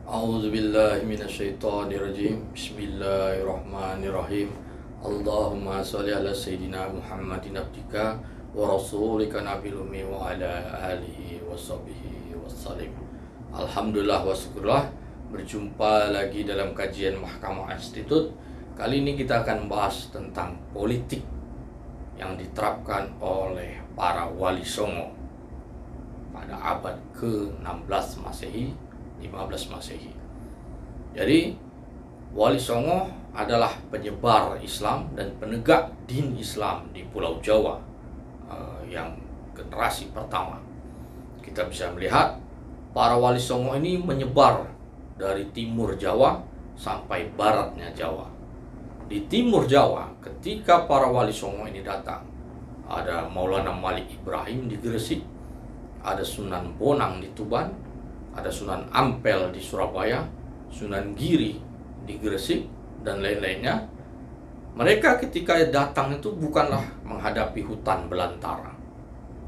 A'udzu billahi minasyaitonir rajim. Bismillahirrahmanirrahim. Allahumma shalli ala sayyidina Muhammadin abdika wa rasulika nabiyil ummi wa ala alihi washabihi wasallim. Alhamdulillah wa syukurlah, berjumpa lagi dalam kajian Mahkamah Institut. Kali ini kita akan membahas tentang politik yang diterapkan oleh para wali songo pada abad ke-16 Masehi, 15 Masehi. Jadi Wali Songo adalah penyebar Islam dan penegak din Islam di Pulau Jawa yang generasi pertama. Kita bisa melihat para Wali Songo ini menyebar dari timur Jawa sampai baratnya Jawa. Di timur Jawa, ketika para Wali Songo ini datang, ada Maulana Malik Ibrahim di Gresik, ada Sunan Bonang di Tuban, ada Sunan Ampel di Surabaya, Sunan Giri di Gresik, dan lain-lainnya. Mereka ketika datang itu bukanlah menghadapi hutan belantara,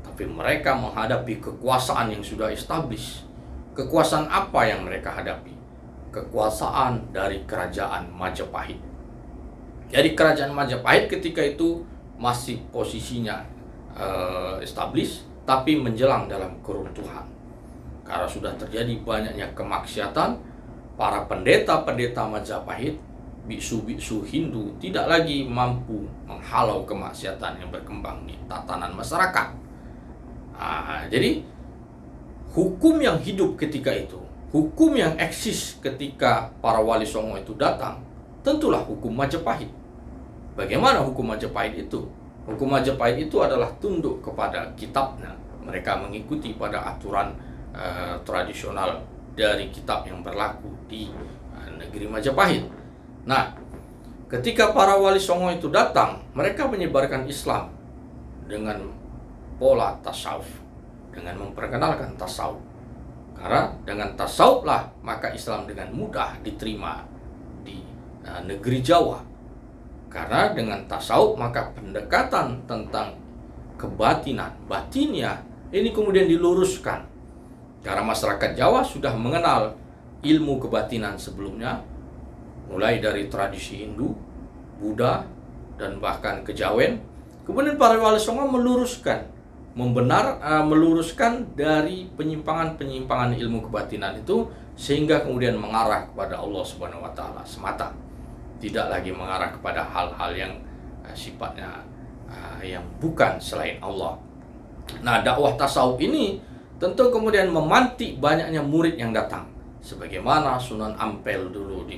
tapi mereka menghadapi kekuasaan yang sudah established. Kekuasaan apa yang mereka hadapi? Kekuasaan dari kerajaan Majapahit. Jadi kerajaan Majapahit ketika itu masih posisinya established, tapi menjelang dalam keruntuhan. Karena sudah terjadi banyaknya kemaksiatan, para pendeta-pendeta Majapahit, biksu-biksu Hindu tidak lagi mampu menghalau kemaksiatan yang berkembang di tatanan masyarakat. Jadi hukum yang hidup ketika itu, hukum yang eksis ketika para Wali Songo itu datang, tentulah hukum Majapahit. Bagaimana hukum Majapahit itu? Hukum Majapahit itu adalah tunduk kepada kitabnya. Mereka mengikuti pada aturan tradisional dari kitab yang berlaku di negeri Majapahit. Nah, ketika para Wali Songo itu datang, mereka menyebarkan Islam dengan pola tasawuf, dengan memperkenalkan tasawuf. Karena dengan tasawuf lah maka Islam dengan mudah diterima di negeri Jawa. Karena dengan tasawuf maka pendekatan tentang kebatinan, batinnya ini kemudian diluruskan. Karena masyarakat Jawa sudah mengenal ilmu kebatinan sebelumnya, mulai dari tradisi Hindu, Buddha, dan bahkan kejawen. Kemudian para Wali Songo meluruskan dari penyimpangan-penyimpangan ilmu kebatinan itu, sehingga kemudian mengarah kepada Allah Subhanahu wa Ta'ala semata. Tidak lagi mengarah kepada hal-hal yang sifatnya yang bukan selain Allah. Nah, dakwah tasawuf ini tentu kemudian memantik banyaknya murid yang datang. Sebagaimana Sunan Ampel dulu di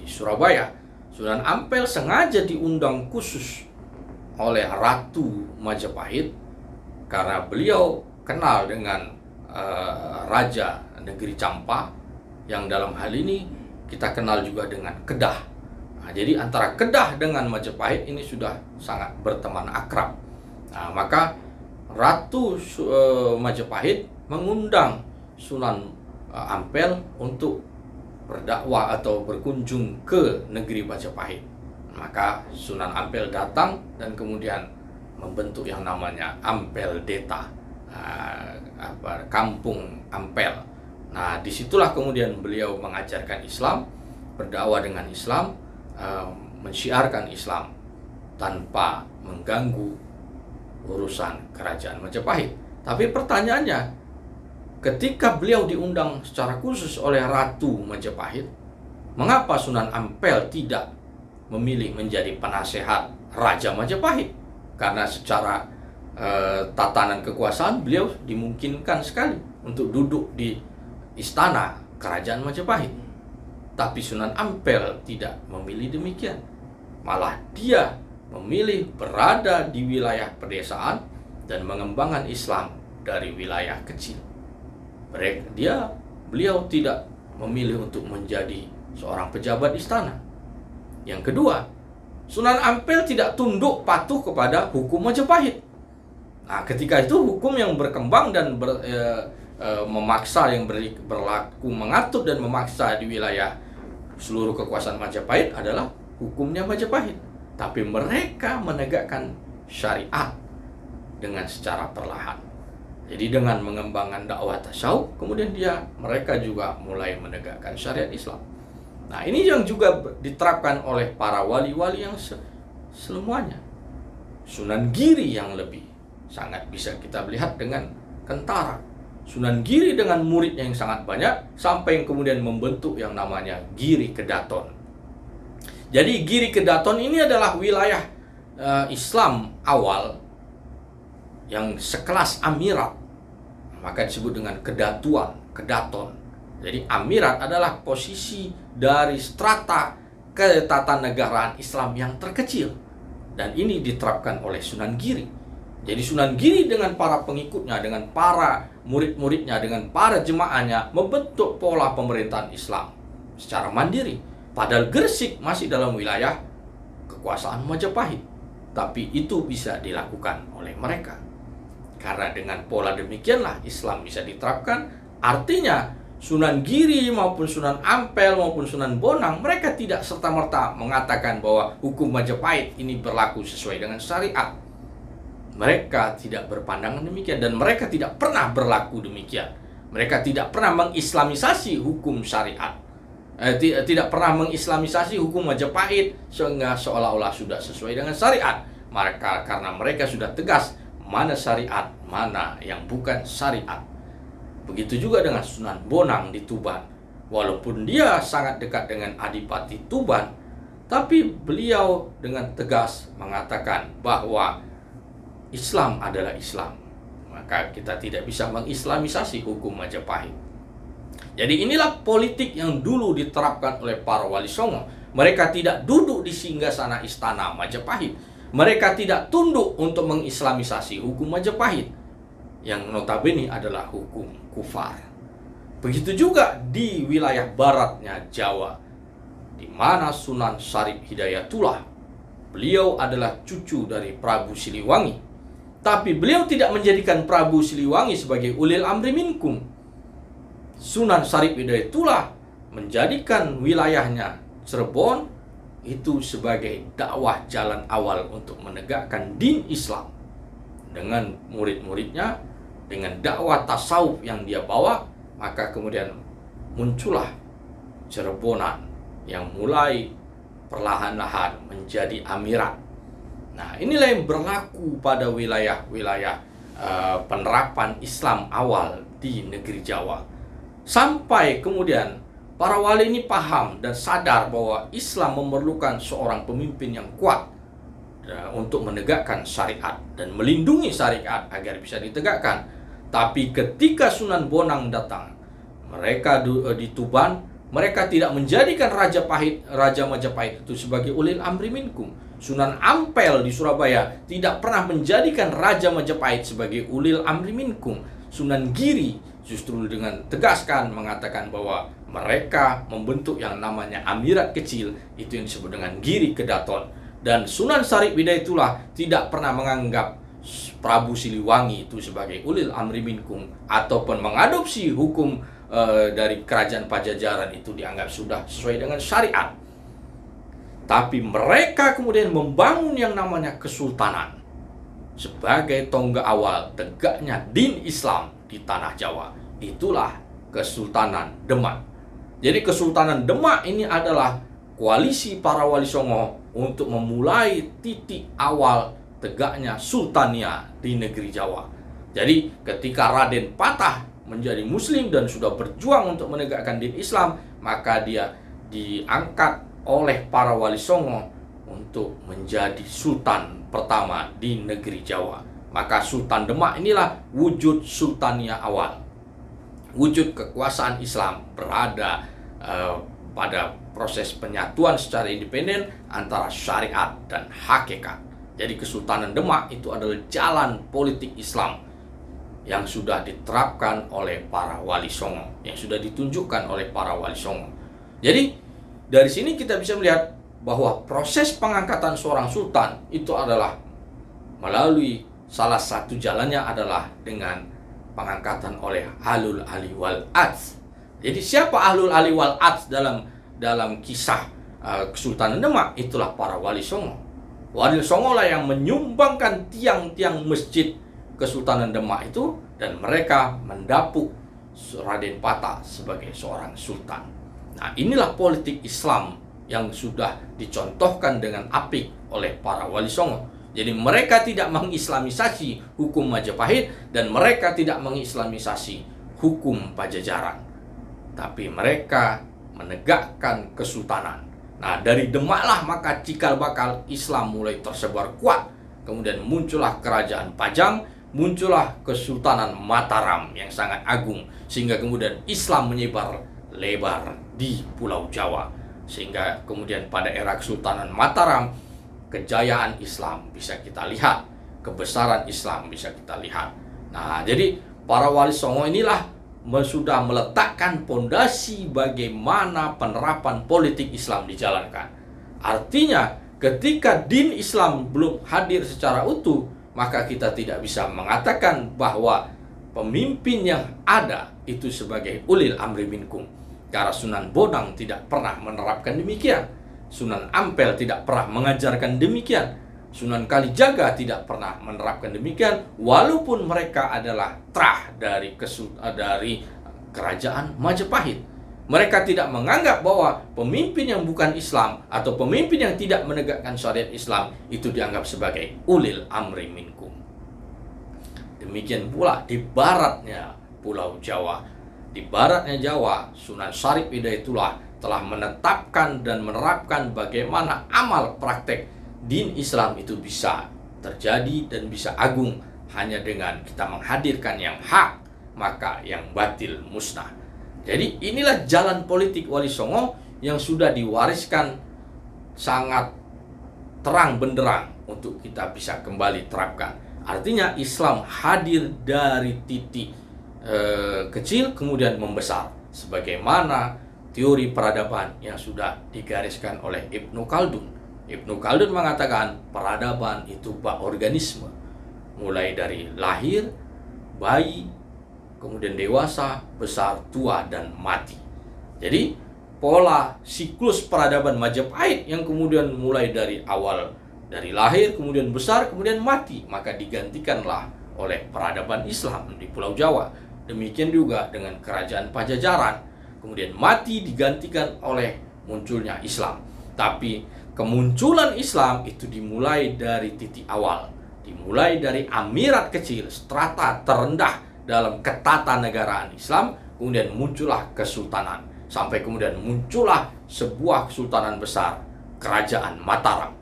Surabaya. Sunan Ampel sengaja diundang khusus oleh Ratu Majapahit karena beliau kenal dengan Raja Negeri Campa, yang dalam hal ini kita kenal juga dengan Kedah. Jadi antara Kedah dengan Majapahit ini sudah sangat berteman akrab. Maka Ratu Majapahit mengundang Sunan Ampel untuk berdakwah atau berkunjung ke negeri Majapahit. Maka Sunan Ampel datang dan kemudian membentuk yang namanya Ampel Deta, Kampung Ampel. Nah, disitulah kemudian beliau mengajarkan Islam, berdakwah dengan Islam, mensyiarkan Islam tanpa mengganggu urusan kerajaan Majapahit. Tapi pertanyaannya, ketika beliau diundang secara khusus oleh Ratu Majapahit, mengapa Sunan Ampel tidak memilih menjadi penasehat Raja Majapahit? Karena secara tatanan kekuasaan beliau dimungkinkan sekali untuk duduk di istana kerajaan Majapahit. Tapi Sunan Ampel tidak memilih demikian. Malah dia memilih berada di wilayah pedesaan dan mengembangkan Islam dari wilayah kecil. Beliau tidak memilih untuk menjadi seorang pejabat istana. Yang kedua, Sunan Ampel tidak tunduk patuh kepada hukum Majapahit. Nah, ketika itu hukum yang berkembang dan memaksa, yang berlaku mengatur dan memaksa di wilayah seluruh kekuasaan Majapahit adalah hukumnya Majapahit. Tapi mereka menegakkan syariat dengan secara perlahan. Jadi dengan mengembangkan dakwah tasawuf, kemudian mereka juga mulai menegakkan syariat Islam. Nah, ini yang juga diterapkan oleh para wali-wali yang semuanya. Sunan Giri yang lebih sangat bisa kita lihat dengan kentara. Sunan Giri dengan muridnya yang sangat banyak, sampai yang kemudian membentuk yang namanya Giri Kedaton. Jadi Giri Kedaton ini adalah wilayah Islam awal yang sekelas amirat, maka disebut dengan kedatuan, kedaton. Jadi amirat adalah posisi dari strata ketatanegaraan Islam yang terkecil, dan ini diterapkan oleh Sunan Giri. Jadi Sunan Giri dengan para pengikutnya, dengan para murid-muridnya, dengan para jemaahnya membentuk pola pemerintahan Islam secara mandiri. Padahal Gresik masih dalam wilayah kekuasaan Majapahit, tapi itu bisa dilakukan oleh mereka. Karena dengan pola demikianlah Islam bisa diterapkan. Artinya Sunan Giri maupun Sunan Ampel maupun Sunan Bonang, mereka tidak serta-merta mengatakan bahwa hukum Majapahit ini berlaku sesuai dengan syariat. Mereka tidak berpandangan demikian, dan mereka tidak pernah berlaku demikian. Mereka tidak pernah mengislamisasi hukum syariat, tidak pernah mengislamisasi hukum Majapahit sehingga seolah-olah sudah sesuai dengan syariat. Maka karena mereka sudah tegas mana syariat, mana yang bukan syariat. Begitu juga dengan Sunan Bonang di Tuban. Walaupun dia sangat dekat dengan Adipati Tuban, tapi beliau dengan tegas mengatakan bahwa Islam adalah Islam. Maka kita tidak bisa mengislamisasi hukum Majapahit. Jadi inilah politik yang dulu diterapkan oleh para wali songo. Mereka tidak duduk di singgasana istana Majapahit. Mereka tidak tunduk untuk mengislamisasi hukum Majapahit, yang notabene adalah hukum kufar. Begitu juga di wilayah baratnya Jawa, di mana Sunan Syarif Hidayatullah, beliau adalah cucu dari Prabu Siliwangi. Tapi beliau tidak menjadikan Prabu Siliwangi sebagai ulil amri minkum. Sunan Syarif Hidayatullah menjadikan wilayahnya Cirebon itu sebagai dakwah jalan awal untuk menegakkan din Islam. Dengan murid-muridnya, dengan dakwah tasawuf yang dia bawa, maka kemudian muncullah Cirebonan yang mulai perlahan-lahan menjadi amirat. Nah, inilah yang berlaku pada wilayah-wilayah penerapan Islam awal di negeri Jawa. Sampai kemudian para wali ini paham dan sadar bahwa Islam memerlukan seorang pemimpin yang kuat untuk menegakkan syariat dan melindungi syariat agar bisa ditegakkan. Tapi ketika Sunan Bonang datang, mereka di Tuban, mereka tidak menjadikan Raja Majapahit itu sebagai ulil amri minkum. Sunan Ampel di Surabaya tidak pernah menjadikan Raja Majapahit sebagai ulil amri minkum. Sunan Giri justru dengan tegaskan mengatakan bahwa mereka membentuk yang namanya amirat kecil, itu yang disebut dengan Giri Kedaton. Dan Sunan Syarif Hidayatullah tidak pernah menganggap Prabu Siliwangi itu sebagai ulil amri minkum, ataupun mengadopsi hukum dari kerajaan Pajajaran itu dianggap sudah sesuai dengan syariat. Tapi mereka kemudian membangun yang namanya kesultanan sebagai tonggak awal tegaknya din Islam di tanah Jawa. Itulah Kesultanan Demak. Jadi Kesultanan Demak ini adalah koalisi para wali songo untuk memulai titik awal tegaknya sultania di negeri Jawa. Jadi ketika Raden Patah menjadi muslim dan sudah berjuang untuk menegakkan din Islam, maka dia diangkat oleh para wali songo untuk menjadi sultan pertama di negeri Jawa. Maka Sultan Demak inilah wujud sultania awal. Wujud kekuasaan Islam berada pada proses penyatuan secara independen antara syariat dan hakikat. Jadi Kesultanan Demak itu adalah jalan politik Islam yang sudah diterapkan oleh para wali songo, yang sudah ditunjukkan oleh para wali songo. Jadi dari sini kita bisa melihat bahwa proses pengangkatan seorang sultan itu adalah melalui salah satu jalannya adalah dengan pengangkatan oleh Ahlul Ali wal Ads. Jadi siapa Ahlul Ali wal Ads dalam kisah Kesultanan Demak? Itulah para wali songo. Wali songo lah yang menyumbangkan tiang-tiang masjid Kesultanan Demak itu dan mereka mendapuk Raden Patah sebagai seorang sultan. Nah, inilah politik Islam yang sudah dicontohkan dengan apik oleh para wali songo. Jadi mereka tidak mengislamisasi hukum Majapahit dan mereka tidak mengislamisasi hukum Pajajaran, tapi mereka menegakkan kesultanan. Nah, dari Demaklah maka cikal bakal Islam mulai tersebar kuat. Kemudian muncullah kerajaan Pajang, muncullah Kesultanan Mataram yang sangat agung, sehingga kemudian Islam menyebar lebar di Pulau Jawa. Sehingga kemudian pada era Kesultanan Mataram, kejayaan Islam bisa kita lihat, kebesaran Islam bisa kita lihat. Nah, jadi para wali songo inilah sudah meletakkan pondasi bagaimana penerapan politik Islam dijalankan. Artinya, ketika din Islam belum hadir secara utuh, maka kita tidak bisa mengatakan bahwa pemimpin yang ada itu sebagai ulil amri minkum. Karena Sunan Bonang tidak pernah menerapkan demikian. Sunan Ampel tidak pernah mengajarkan demikian. Sunan Kalijaga tidak pernah menerapkan demikian, walaupun mereka adalah trah dari kerajaan Majapahit. Mereka tidak menganggap bahwa pemimpin yang bukan Islam atau pemimpin yang tidak menegakkan syariat Islam itu dianggap sebagai ulil amri minkum. Demikian pula di baratnya Pulau Jawa. Di baratnya Jawa, Sunan Syarif Hidayatullah telah menetapkan dan menerapkan bagaimana amal praktek din Islam itu bisa terjadi dan bisa agung hanya dengan kita menghadirkan yang hak, maka yang batil musnah. Jadi inilah jalan politik Wali Songo yang sudah diwariskan sangat terang benderang untuk kita bisa kembali terapkan. Artinya Islam hadir dari titik kecil kemudian membesar, sebagaimana teori peradaban yang sudah digariskan oleh Ibnu Khaldun. Ibnu Khaldun mengatakan peradaban itu bak organisme, mulai dari lahir, bayi, kemudian dewasa, besar, tua, dan mati. Jadi pola siklus peradaban Majapahit yang kemudian mulai dari awal, dari lahir, kemudian besar, kemudian mati, maka digantikanlah oleh peradaban Islam di Pulau Jawa. Demikian juga dengan kerajaan Pajajaran, kemudian mati digantikan oleh munculnya Islam. Tapi kemunculan Islam itu dimulai dari titik awal, dimulai dari amirat kecil, strata terendah dalam ketatanegaraan Islam, kemudian muncullah kesultanan, sampai kemudian muncullah sebuah kesultanan besar, kerajaan Mataram.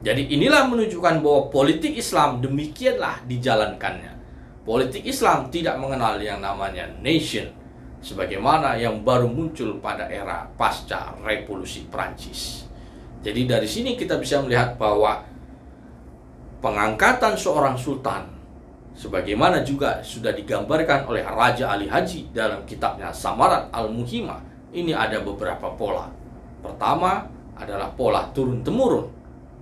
Jadi inilah menunjukkan bahwa politik Islam demikianlah dijalankannya. Politik Islam tidak mengenal yang namanya nation, sebagaimana yang baru muncul pada era pasca revolusi Prancis. Jadi dari sini kita bisa melihat bahwa pengangkatan seorang sultan, sebagaimana juga sudah digambarkan oleh Raja Ali Haji dalam kitabnya Samarat Al-Muhimah, ini ada beberapa pola. Pertama adalah pola turun-temurun,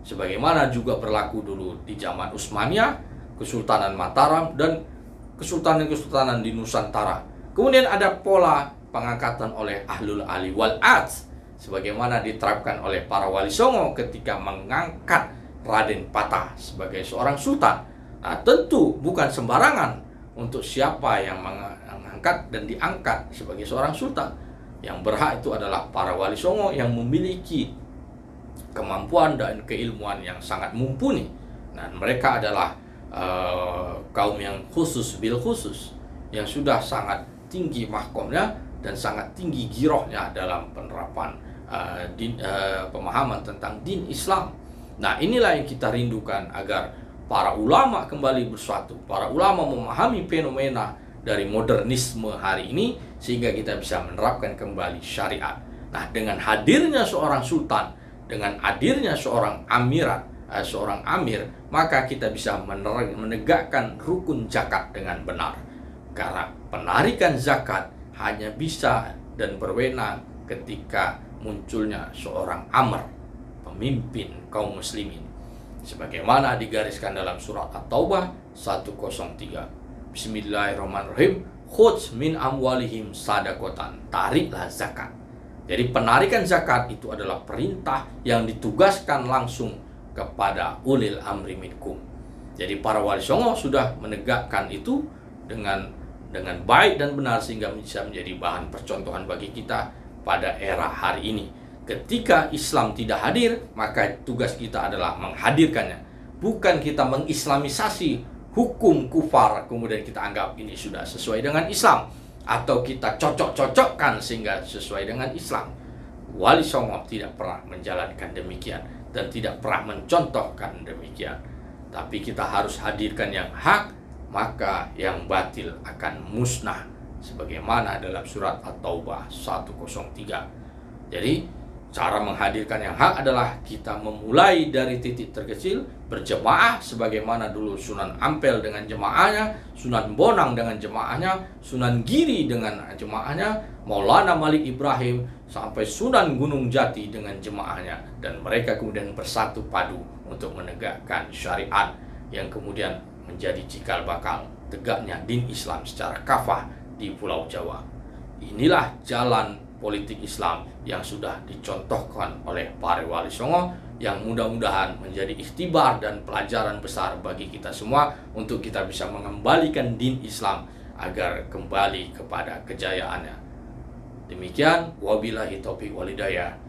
sebagaimana juga berlaku dulu di zaman Utsmaniyah, Kesultanan Mataram, dan kesultanan-kesultanan di Nusantara. Kemudian ada pola pengangkatan oleh Ahlul Ali wal Ads, sebagaimana diterapkan oleh para wali songo ketika mengangkat Raden Patah sebagai seorang sultan. Nah, tentu bukan sembarangan untuk siapa yang mengangkat dan diangkat sebagai seorang sultan. Yang berhak itu adalah para wali songo yang memiliki kemampuan dan keilmuan yang sangat mumpuni. Dan mereka adalah kaum yang khusus bil khusus, yang sudah sangat tinggi mahkomnya dan sangat tinggi girohnya dalam penerapan pemahaman tentang din Islam. Nah, inilah yang kita rindukan, agar para ulama kembali bersatu, para ulama memahami fenomena dari modernisme hari ini, sehingga kita bisa menerapkan kembali syariat. Nah, dengan hadirnya seorang sultan, dengan hadirnya seorang seorang amir, maka kita bisa menegakkan rukun zakat dengan benar. Karena penarikan zakat hanya bisa dan berwenang ketika munculnya seorang amir, pemimpin kaum muslimin, sebagaimana digariskan dalam surat At-Taubah 103. Bismillahirrahmanirrahim. Khudz min amwalihim sadaqatan, tariklah zakat. Jadi penarikan zakat itu adalah perintah yang ditugaskan langsung kepada ulil amri minkum. Jadi para wali songo sudah menegakkan itu dengan dengan baik dan benar sehingga bisa menjadi bahan percontohan bagi kita pada era hari ini. Ketika Islam tidak hadir, maka tugas kita adalah menghadirkannya. Bukan kita mengislamisasi hukum kufar, kemudian kita anggap ini sudah sesuai dengan Islam, atau kita cocok-cocokkan sehingga sesuai dengan Islam. Wali Songo tidak pernah menjalankan demikian dan tidak pernah mencontohkan demikian. Tapi kita harus hadirkan yang hak, maka yang batil akan musnah, sebagaimana dalam surat At-Taubah 103. Jadi cara menghadirkan yang hak adalah kita memulai dari titik terkecil, berjemaah sebagaimana dulu Sunan Ampel dengan jemaahnya, Sunan Bonang dengan jemaahnya, Sunan Giri dengan jemaahnya, Maulana Malik Ibrahim sampai Sunan Gunung Jati dengan jemaahnya, dan mereka kemudian bersatu padu untuk menegakkan syariat yang kemudian menjadi cikal bakal tegaknya din Islam secara kafah di Pulau Jawa. Inilah jalan politik Islam yang sudah dicontohkan oleh para wali songo, yang mudah-mudahan menjadi ikhtibar dan pelajaran besar bagi kita semua untuk kita bisa mengembalikan din Islam agar kembali kepada kejayaannya. Demikian, wabillahi taufiq wal hidayah.